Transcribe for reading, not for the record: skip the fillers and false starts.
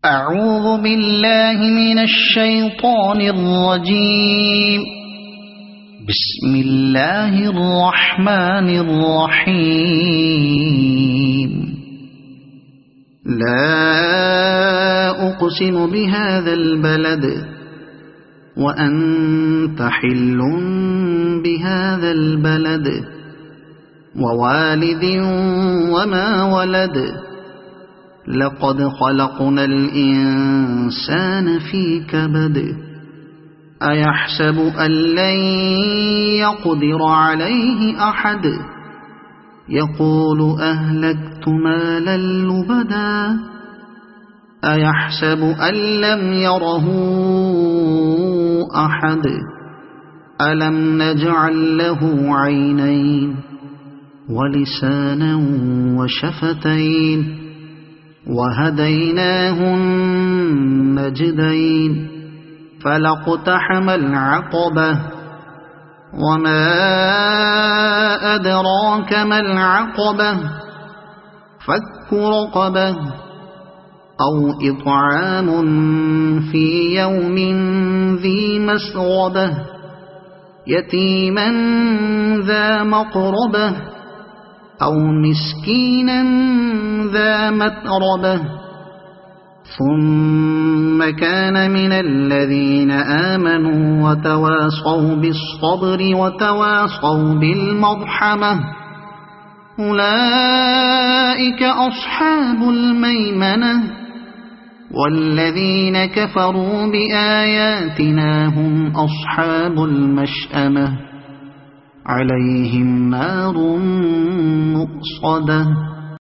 أعوذ بالله من الشيطان الرجيم. بسم الله الرحمن الرحيم. لا أقسم بهذا البلد وأنت حل بهذا البلد ووالد وما ولد لقد خلقنا الإنسان في كبد أيحسب أن لن يقدر عليه أحد يقول أهلكت مالا لبدا أيحسب أن لم يره أحد ألم نجعل له عينين ولسانا وشفتين وهديناه النجدين فلاقتحم العقبة وما أدراك ما العقبة فك رقبة أو إطعام في يوم ذي مسغبة يتيما ذا مقربة أو مسكينا ذا متربة ثم كان من الذين آمنوا وتواصوا بالصبر وتواصوا بالمرحمة أولئك أصحاب الميمنة والذين كفروا بآياتنا هم أصحاب المشأمة عليهم نار مؤصدة